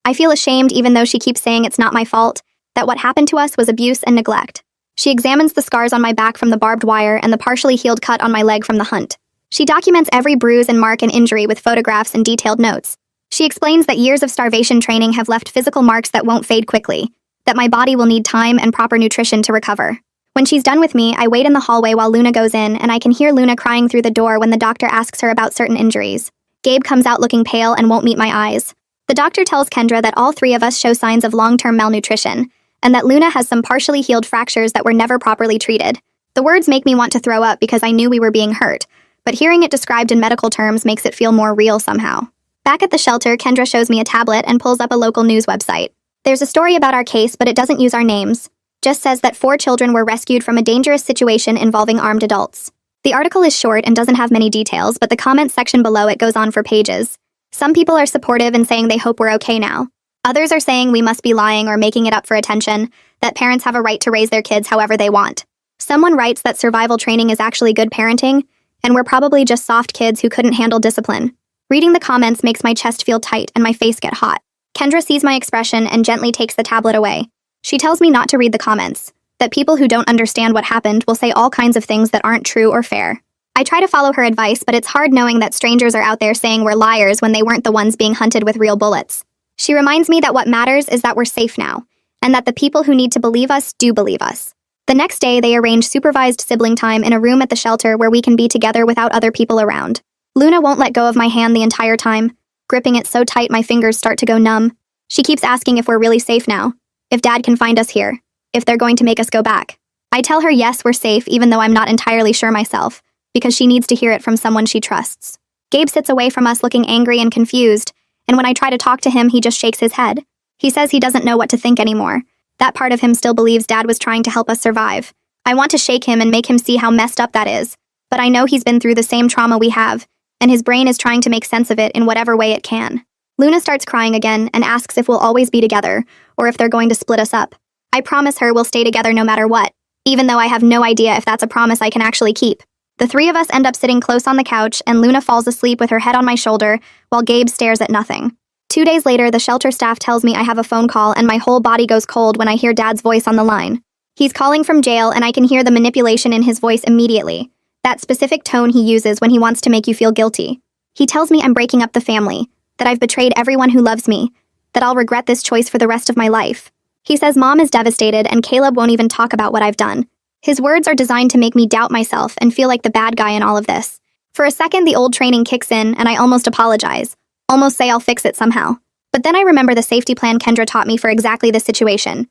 I feel ashamed even though she keeps saying it's not my fault, that what happened to us was abuse and neglect. She examines the scars on my back from the barbed wire and the partially healed cut on my leg from the hunt. She documents every bruise and mark and injury with photographs and detailed notes. She explains that years of starvation training have left physical marks that won't fade quickly, that my body will need time and proper nutrition to recover. When she's done with me, I wait in the hallway while Luna goes in, and I can hear Luna crying through the door when the doctor asks her about certain injuries. Gabe comes out looking pale and won't meet my eyes. The doctor tells Kendra that all 3 of us show signs of long-term malnutrition, and that Luna has some partially healed fractures that were never properly treated. The words make me want to throw up because I knew we were being hurt, but hearing it described in medical terms makes it feel more real somehow. Back at the shelter, Kendra shows me a tablet and pulls up a local news website. There's a story about our case, but it doesn't use our names. Just says that 4 children were rescued from a dangerous situation involving armed adults. The article is short and doesn't have many details, but the comments section below it goes on for pages. Some people are supportive and saying they hope we're okay now. Others are saying we must be lying or making it up for attention, that parents have a right to raise their kids however they want. Someone writes that survival training is actually good parenting, and we're probably just soft kids who couldn't handle discipline. Reading the comments makes my chest feel tight and my face get hot. Kendra sees my expression and gently takes the tablet away. She tells me not to read the comments, that people who don't understand what happened will say all kinds of things that aren't true or fair. I try to follow her advice, but it's hard knowing that strangers are out there saying we're liars when they weren't the ones being hunted with real bullets. She reminds me that what matters is that we're safe now, and that the people who need to believe us do believe us. The next day, they arrange supervised sibling time in a room at the shelter where we can be together without other people around. Luna won't let go of my hand the entire time, gripping it so tight my fingers start to go numb. She keeps asking if we're really safe now, if Dad can find us here, if they're going to make us go back. I tell her yes, we're safe, even though I'm not entirely sure myself, because she needs to hear it from someone she trusts. Gabe sits away from us looking angry and confused, and when I try to talk to him, he just shakes his head. He says he doesn't know what to think anymore. That part of him still believes Dad was trying to help us survive. I want to shake him and make him see how messed up that is, but I know he's been through the same trauma we have, and his brain is trying to make sense of it in whatever way it can. Luna starts crying again and asks if we'll always be together, or if they're going to split us up. I promise her we'll stay together no matter what, even though I have no idea if that's a promise I can actually keep. The 3 of us end up sitting close on the couch, and Luna falls asleep with her head on my shoulder, while Gabe stares at nothing. 2 days later, the shelter staff tells me I have a phone call, and my whole body goes cold when I hear Dad's voice on the line. He's calling from jail, and I can hear the manipulation in his voice immediately. That specific tone he uses when he wants to make you feel guilty. He tells me I'm breaking up the family, that I've betrayed everyone who loves me, that I'll regret this choice for the rest of my life. He says Mom is devastated and Caleb won't even talk about what I've done. His words are designed to make me doubt myself and feel like the bad guy in all of this. For a second, the old training kicks in and I almost apologize, almost say I'll fix it somehow. But then I remember the safety plan Kendra taught me for exactly this situation.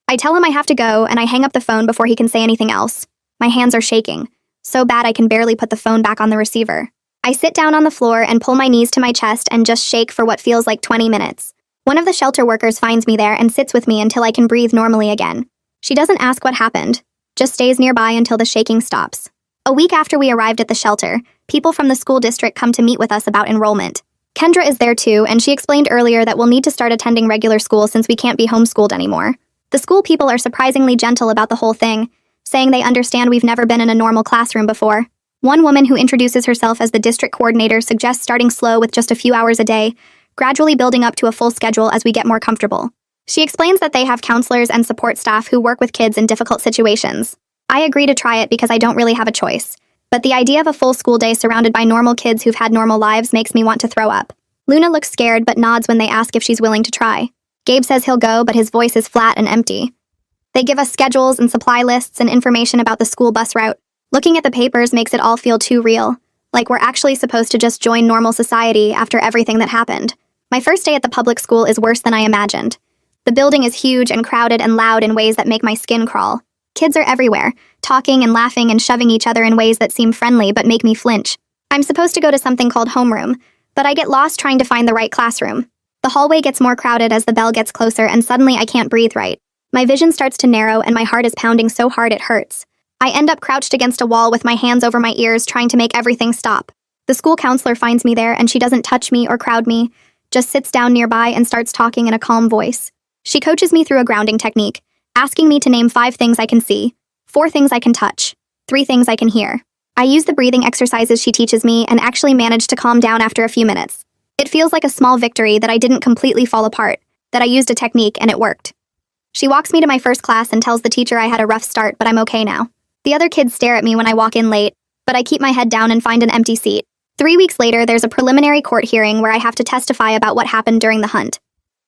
I tell him I have to go and I hang up the phone before he can say anything else. My hands are shaking, so bad I can barely put the phone back on the receiver. I sit down on the floor and pull my knees to my chest and just shake for what feels like 20 minutes. One of the shelter workers finds me there and sits with me until I can breathe normally again. She doesn't ask what happened, just stays nearby until the shaking stops. A week after we arrived at the shelter, people from the school district come to meet with us about enrollment. Kendra is there too, and she explained earlier that we'll need to start attending regular school since we can't be homeschooled anymore. The school people are surprisingly gentle about the whole thing, saying they understand we've never been in a normal classroom before. One woman who introduces herself as the district coordinator suggests starting slow with just a few hours a day, gradually building up to a full schedule as we get more comfortable. She explains that they have counselors and support staff who work with kids in difficult situations. I agree to try it because I don't really have a choice, but the idea of a full school day surrounded by normal kids who've had normal lives makes me want to throw up. Luna looks scared but nods when they ask if she's willing to try. Gabe says he'll go, but his voice is flat and empty. They give us schedules and supply lists and information about the school bus route. Looking at the papers makes it all feel too real, like we're actually supposed to just join normal society after everything that happened. My first day at the public school is worse than I imagined. The building is huge and crowded and loud in ways that make my skin crawl. Kids are everywhere, talking and laughing and shoving each other in ways that seem friendly but make me flinch. I'm supposed to go to something called homeroom, but I get lost trying to find the right classroom. The hallway gets more crowded as the bell gets closer, and suddenly I can't breathe right. My vision starts to narrow and my heart is pounding so hard it hurts. I end up crouched against a wall with my hands over my ears trying to make everything stop. The school counselor finds me there and she doesn't touch me or crowd me, just sits down nearby and starts talking in a calm voice. She coaches me through a grounding technique, asking me to name 5 things I can see, 4 things I can touch, 3 things I can hear. I use the breathing exercises she teaches me and actually manage to calm down after a few minutes. It feels like a small victory that I didn't completely fall apart, that I used a technique and it worked. She walks me to my first class and tells the teacher I had a rough start, but I'm okay now. The other kids stare at me when I walk in late, but I keep my head down and find an empty seat. 3 weeks later, there's a preliminary court hearing where I have to testify about what happened during the hunt.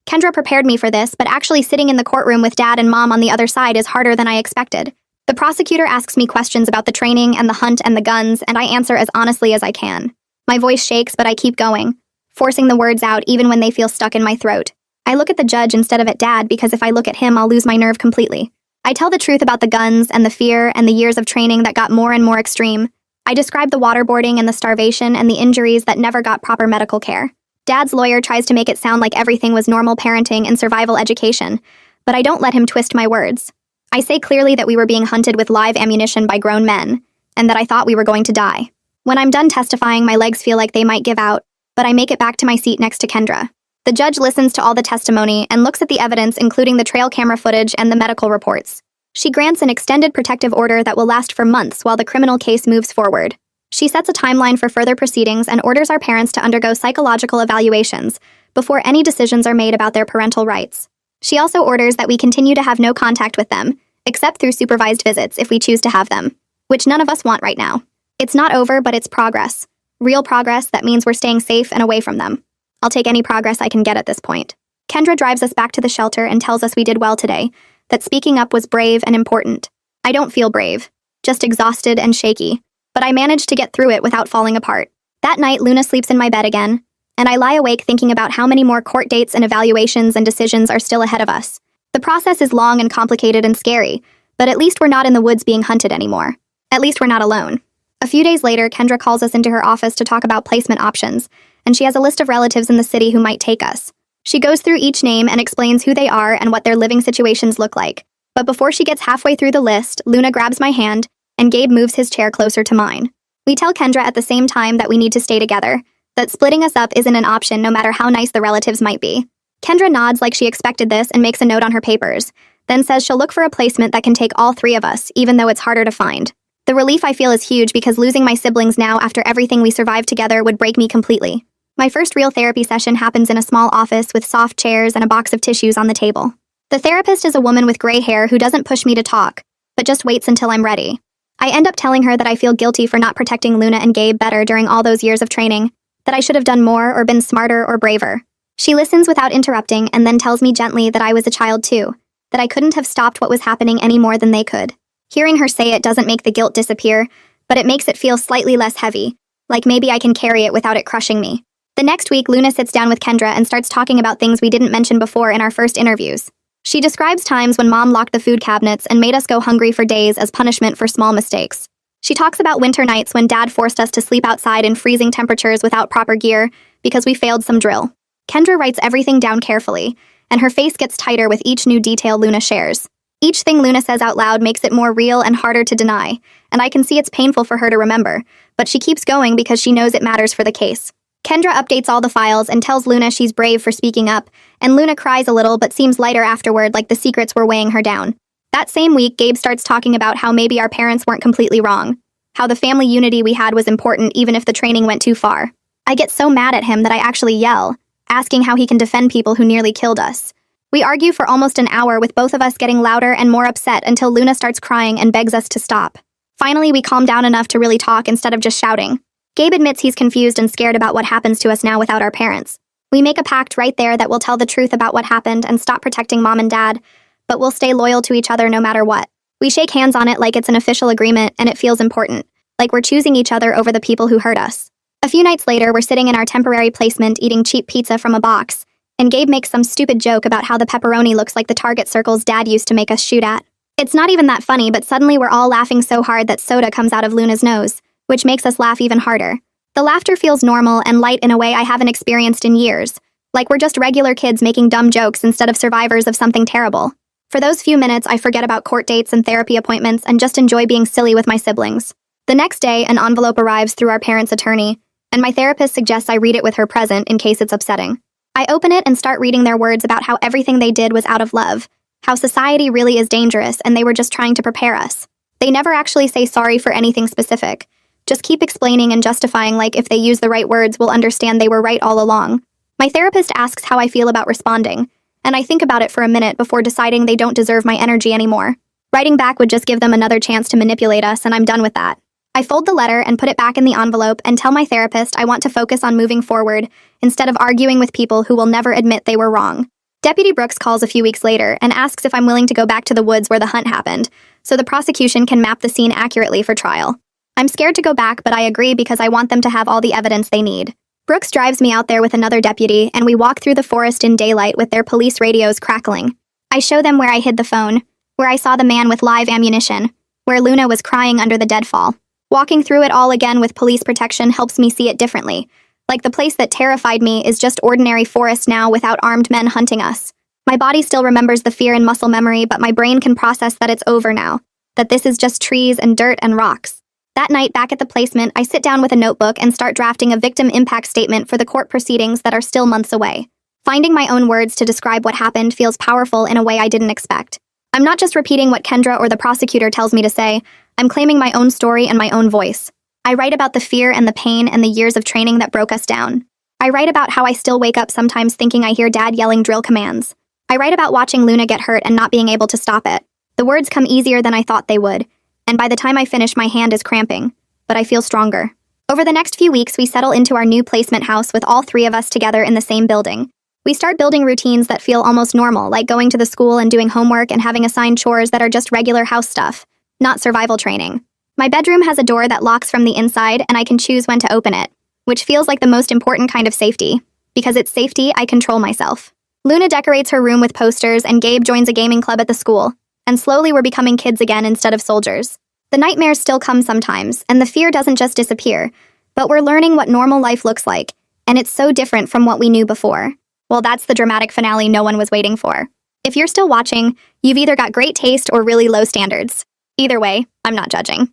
Kendra prepared me for this, but actually sitting in the courtroom with Dad and Mom on the other side is harder than I expected. The prosecutor asks me questions about the training and the hunt and the guns, and I answer as honestly as I can. My voice shakes, but I keep going, forcing the words out even when they feel stuck in my throat. I look at the judge instead of at Dad because if I look at him, I'll lose my nerve completely. I tell the truth about the guns and the fear and the years of training that got more and more extreme. I describe the waterboarding and the starvation and the injuries that never got proper medical care. Dad's lawyer tries to make it sound like everything was normal parenting and survival education, but I don't let him twist my words. I say clearly that we were being hunted with live ammunition by grown men, and that I thought we were going to die. When I'm done testifying, my legs feel like they might give out, but I make it back to my seat next to Kendra. The judge listens to all the testimony and looks at the evidence, including the trail camera footage and the medical reports. She grants an extended protective order that will last for months while the criminal case moves forward. She sets a timeline for further proceedings and orders our parents to undergo psychological evaluations before any decisions are made about their parental rights. She also orders that we continue to have no contact with them, except through supervised visits if we choose to have them, which none of us want right now. It's not over, but it's progress. Real progress that means we're staying safe and away from them. I'll take any progress I can get at this point. Kendra drives us back to the shelter and tells us we did well today, that speaking up was brave and important. I don't feel brave, just exhausted and shaky, but I managed to get through it without falling apart. That night, Luna sleeps in my bed again, and I lie awake thinking about how many more court dates and evaluations and decisions are still ahead of us. The process is long and complicated and scary, but at least we're not in the woods being hunted anymore. At least we're not alone. A few days later, Kendra calls us into her office to talk about placement options, and she has a list of relatives in the city who might take us. She goes through each name and explains who they are and what their living situations look like. But before she gets halfway through the list, Luna grabs my hand, and Gabe moves his chair closer to mine. We tell Kendra at the same time that we need to stay together, that splitting us up isn't an option no matter how nice the relatives might be. Kendra nods like she expected this and makes a note on her papers, then says she'll look for a placement that can take all 3 of us, even though it's harder to find. The relief I feel is huge because losing my siblings now after everything we survived together would break me completely. My first real therapy session happens in a small office with soft chairs and a box of tissues on the table. The therapist is a woman with gray hair who doesn't push me to talk, but just waits until I'm ready. I end up telling her that I feel guilty for not protecting Luna and Gabe better during all those years of training, that I should have done more or been smarter or braver. She listens without interrupting and then tells me gently that I was a child too, that I couldn't have stopped what was happening any more than they could. Hearing her say it doesn't make the guilt disappear, but it makes it feel slightly less heavy, like maybe I can carry it without it crushing me. The next week, Luna sits down with Kendra and starts talking about things we didn't mention before in our first interviews. She describes times when Mom locked the food cabinets and made us go hungry for days as punishment for small mistakes. She talks about winter nights when Dad forced us to sleep outside in freezing temperatures without proper gear because we failed some drill. Kendra writes everything down carefully, and her face gets tighter with each new detail Luna shares. Each thing Luna says out loud makes it more real and harder to deny, and I can see it's painful for her to remember, but she keeps going because she knows it matters for the case. Kendra updates all the files and tells Luna she's brave for speaking up, and Luna cries a little but seems lighter afterward, like the secrets were weighing her down. That same week, Gabe starts talking about how maybe our parents weren't completely wrong, how the family unity we had was important even if the training went too far. I get so mad at him that I actually yell, asking how he can defend people who nearly killed us. We argue for almost an hour with both of us getting louder and more upset until Luna starts crying and begs us to stop. Finally, we calm down enough to really talk instead of just shouting. Gabe admits he's confused and scared about what happens to us now without our parents. We make a pact right there that we'll tell the truth about what happened and stop protecting mom and dad, but we'll stay loyal to each other no matter what. We shake hands on it like it's an official agreement and it feels important, like we're choosing each other over the people who hurt us. A few nights later, we're sitting in our temporary placement eating cheap pizza from a box, and Gabe makes some stupid joke about how the pepperoni looks like the target circles Dad used to make us shoot at. It's not even that funny, but suddenly we're all laughing so hard that soda comes out of Luna's nose, which makes us laugh even harder. The laughter feels normal and light in a way I haven't experienced in years, like we're just regular kids making dumb jokes instead of survivors of something terrible. For those few minutes, I forget about court dates and therapy appointments and just enjoy being silly with my siblings. The next day, an envelope arrives through our parents' attorney, and my therapist suggests I read it with her present in case it's upsetting. I open it and start reading their words about how everything they did was out of love, how society really is dangerous and they were just trying to prepare us. They never actually say sorry for anything specific, just keep explaining and justifying like if they use the right words, we'll understand they were right all along. My therapist asks how I feel about responding, and I think about it for a minute before deciding they don't deserve my energy anymore. Writing back would just give them another chance to manipulate us, and I'm done with that. I fold the letter and put it back in the envelope and tell my therapist I want to focus on moving forward instead of arguing with people who will never admit they were wrong. Deputy Brooks calls a few weeks later and asks if I'm willing to go back to the woods where the hunt happened, so the prosecution can map the scene accurately for trial. I'm scared to go back, but I agree because I want them to have all the evidence they need. Brooks drives me out there with another deputy, and we walk through the forest in daylight with their police radios crackling. I show them where I hid the phone, where I saw the man with live ammunition, where Luna was crying under the deadfall. Walking through it all again with police protection helps me see it differently. Like the place that terrified me is just ordinary forest now without armed men hunting us. My body still remembers the fear and muscle memory, but my brain can process that it's over now, that this is just trees and dirt and rocks. That night, back at the placement, I sit down with a notebook and start drafting a victim impact statement for the court proceedings that are still months away. Finding my own words to describe what happened feels powerful in a way I didn't expect. I'm not just repeating what Kendra or the prosecutor tells me to say, I'm claiming my own story and my own voice. I write about the fear and the pain and the years of training that broke us down. I write about how I still wake up sometimes thinking I hear Dad yelling drill commands. I write about watching Luna get hurt and not being able to stop it. The words come easier than I thought they would, and by the time I finish, my hand is cramping, but I feel stronger. Over the next few weeks, we settle into our new placement house with all three of us together in the same building. We start building routines that feel almost normal, like going to the school and doing homework and having assigned chores that are just regular house stuff, not survival training. My bedroom has a door that locks from the inside, and I can choose when to open it, which feels like the most important kind of safety. Because it's safety, I control myself. Luna decorates her room with posters, and Gabe joins a gaming club at the school, and slowly we're becoming kids again instead of soldiers. The nightmares still come sometimes, and the fear doesn't just disappear, but we're learning what normal life looks like, and it's so different from what we knew before. Well, that's the dramatic finale no one was waiting for. If you're still watching, you've either got great taste or really low standards. Either way, I'm not judging.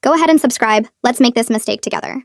Go ahead and subscribe. Let's make this mistake together.